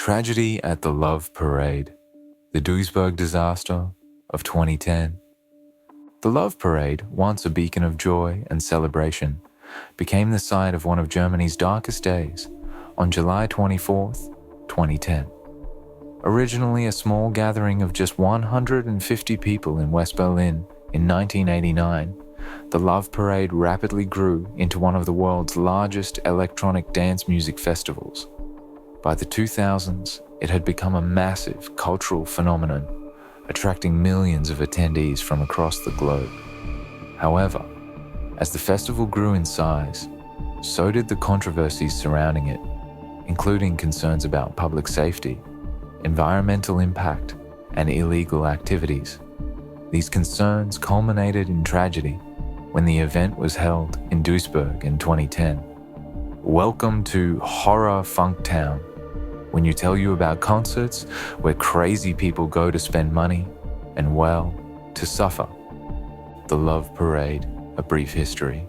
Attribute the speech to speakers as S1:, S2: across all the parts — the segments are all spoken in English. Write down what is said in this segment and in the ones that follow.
S1: Tragedy at the Love Parade, the Duisburg disaster of 2010. The Love Parade, once a beacon of joy and celebration, became the site of one of Germany's darkest days on July 24th, 2010. Originally a small gathering of just 150 people in West Berlin in 1989, the Love Parade rapidly grew into one of the world's largest electronic dance music festivals. By the 2000s, it had become a massive cultural phenomenon, attracting millions of attendees from across the globe. However, as the festival grew in size, so did the controversies surrounding it, including concerns about public safety, environmental impact, and illegal activities. These concerns culminated in tragedy when the event was held in Duisburg in 2010. Welcome to Horror Funk Town, when you tell you about concerts where crazy people go to spend money and, well, to suffer. The Love Parade, a brief history.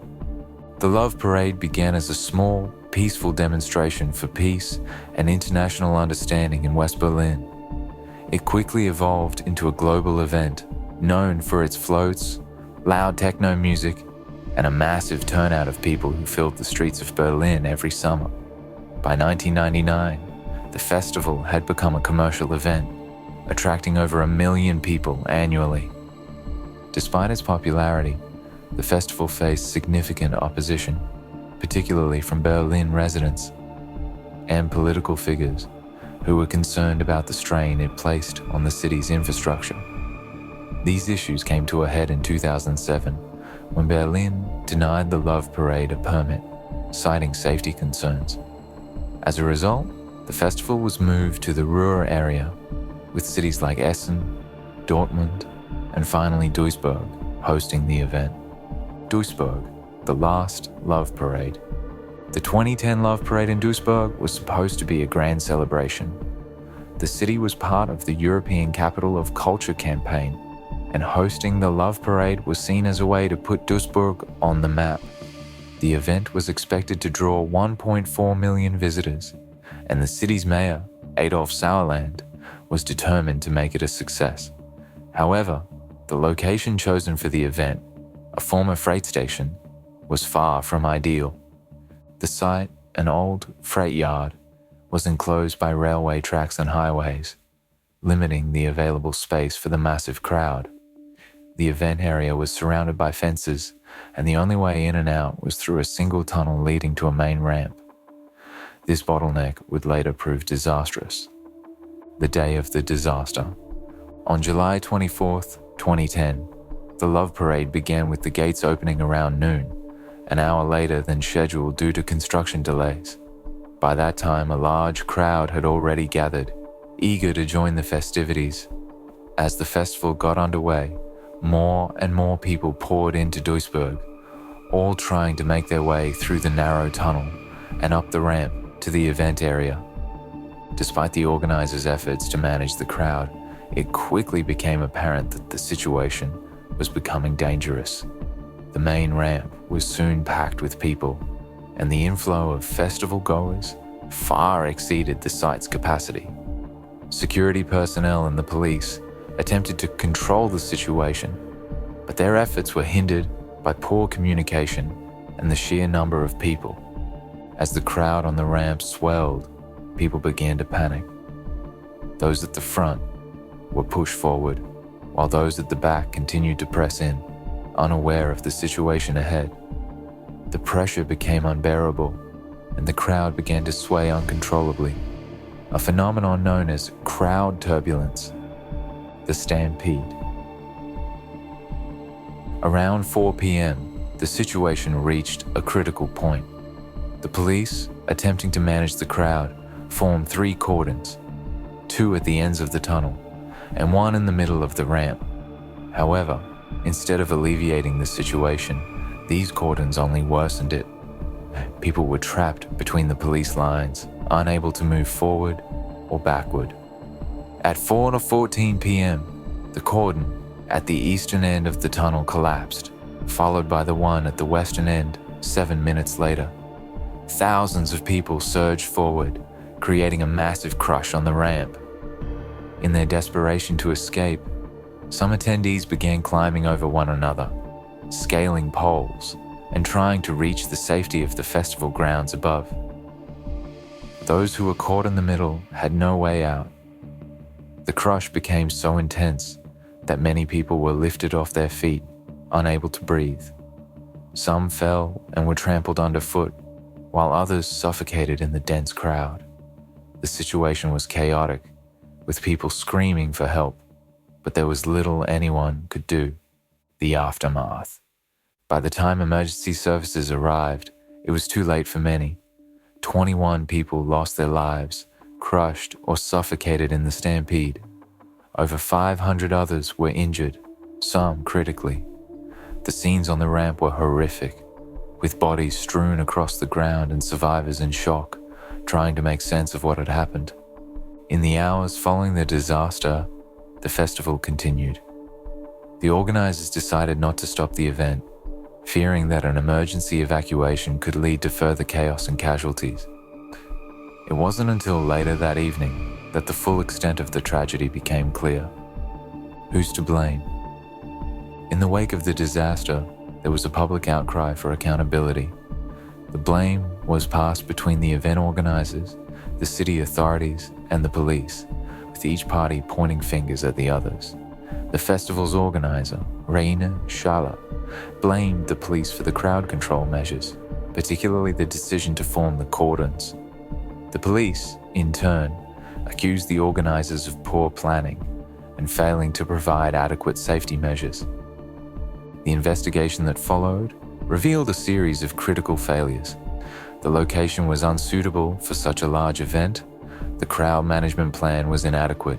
S1: The Love Parade began as a small, peaceful demonstration for peace and international understanding in West Berlin. It quickly evolved into a global event known for its floats, loud techno music, and a massive turnout of people who filled the streets of Berlin every summer. By 1999, the festival had become a commercial event, attracting over 1 million people annually. Despite its popularity, the festival faced significant opposition, particularly from Berlin residents and political figures who were concerned about the strain it placed on the city's infrastructure. These issues came to a head in 2007 when Berlin denied the Love Parade a permit, citing safety concerns. As a result, the festival was moved to the Ruhr area, with cities like Essen, Dortmund, and finally Duisburg hosting the event. Duisburg, the last Love Parade. The 2010 Love Parade in Duisburg was supposed to be a grand celebration. The city was part of the European Capital of Culture campaign, and hosting the Love Parade was seen as a way to put Duisburg on the map. The event was expected to draw 1.4 million visitors, and the city's mayor, Adolf Sauerland, was determined to make it a success. However, the location chosen for the event, a former freight station, was far from ideal. The site, an old freight yard, was enclosed by railway tracks and highways, limiting the available space for the massive crowd. The event area was surrounded by fences, and the only way in and out was through a single tunnel leading to a main ramp. This bottleneck would later prove disastrous. The day of the disaster. On July 24th, 2010, the Love Parade began with the gates opening around noon, an hour later than scheduled due to construction delays. By that time, a large crowd had already gathered, eager to join the festivities. As the festival got underway, more and more people poured into Duisburg, all trying to make their way through the narrow tunnel and up the ramp to the event area. Despite the organizers' efforts to manage the crowd, it quickly became apparent that the situation was becoming dangerous. The main ramp was soon packed with people, and the inflow of festival goers far exceeded the site's capacity. Security personnel and the police attempted to control the situation, but their efforts were hindered by poor communication and the sheer number of people. As the crowd on the ramp swelled, people began to panic. Those at the front were pushed forward, while those at the back continued to press in, unaware of the situation ahead. The pressure became unbearable, and the crowd began to sway uncontrollably, a phenomenon known as crowd turbulence, the Stampede. Around 4 p.m., the situation reached a critical point. The police, attempting to manage the crowd, formed 3 cordons, 2 at the ends of the tunnel, and 1 in the middle of the ramp. However, instead of alleviating the situation, these cordons only worsened it. People were trapped between the police lines, unable to move forward or backward. At 4:14 p.m., the cordon at the eastern end of the tunnel collapsed, followed by the one at the western end 7 minutes later. Thousands of people surged forward, creating a massive crush on the ramp. In their desperation to escape, some attendees began climbing over one another, scaling poles, and trying to reach the safety of the festival grounds above. Those who were caught in the middle had no way out. The crush became so intense that many people were lifted off their feet, unable to breathe. Some fell and were trampled underfoot, while others suffocated in the dense crowd. The situation was chaotic, with people screaming for help, but there was little anyone could do. The aftermath. By the time emergency services arrived, it was too late for many. 21 people lost their lives, crushed or suffocated in the stampede. Over 500 others were injured, some critically. The scenes on the ramp were horrific, with bodies strewn across the ground and survivors in shock, trying to make sense of what had happened. In the hours following the disaster, the festival continued. The organizers decided not to stop the event, fearing that an emergency evacuation could lead to further chaos and casualties. It wasn't until later that evening that the full extent of the tragedy became clear. Who's to blame? In the wake of the disaster, there was a public outcry for accountability. The blame was passed between the event organizers, the city authorities, and the police, with each party pointing fingers at the others. The festival's organizer, Rainer Schaller, blamed the police for the crowd control measures, particularly the decision to form the cordons. The police, in turn, accused the organizers of poor planning and failing to provide adequate safety measures. The investigation that followed revealed a series of critical failures. The location was unsuitable for such a large event, the crowd management plan was inadequate,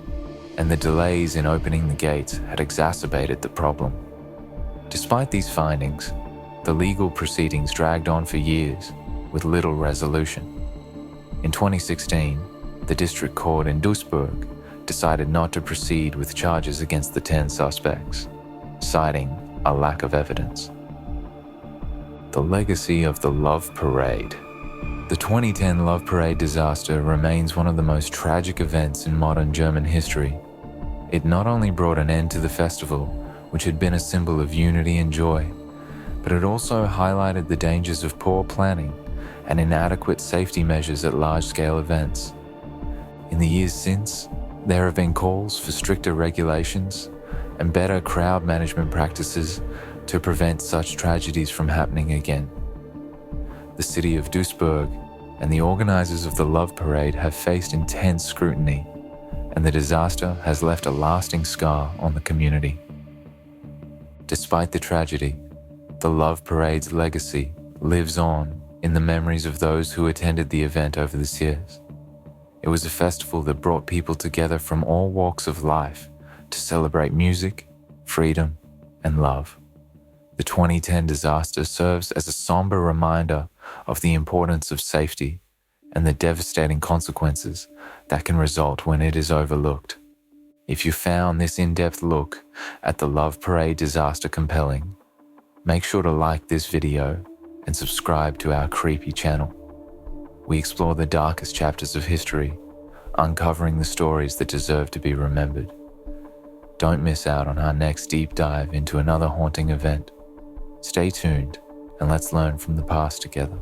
S1: and the delays in opening the gates had exacerbated the problem. Despite these findings, the legal proceedings dragged on for years with little resolution. In 2016, the district court in Duisburg decided not to proceed with charges against the 10 suspects, citing a lack of evidence. The legacy of the Love Parade. The 2010 Love Parade disaster remains one of the most tragic events in modern German history. It not only brought an end to the festival, which had been a symbol of unity and joy, but it also highlighted the dangers of poor planning and inadequate safety measures at large-scale events. In the years since, there have been calls for stricter regulations and better crowd management practices to prevent such tragedies from happening again. The city of Duisburg and the organizers of the Love Parade have faced intense scrutiny, and the disaster has left a lasting scar on the community. Despite the tragedy, the Love Parade's legacy lives on in the memories of those who attended the event over the years. It was a festival that brought people together from all walks of life to celebrate music, freedom, and love. The 2010 disaster serves as a somber reminder of the importance of safety and the devastating consequences that can result when it is overlooked. If you found this in-depth look at the Love Parade disaster compelling, make sure to like this video and subscribe to our creepy channel. We explore the darkest chapters of history, uncovering the stories that deserve to be remembered. Don't miss out on our next deep dive into another haunting event. Stay tuned and let's learn from the past together.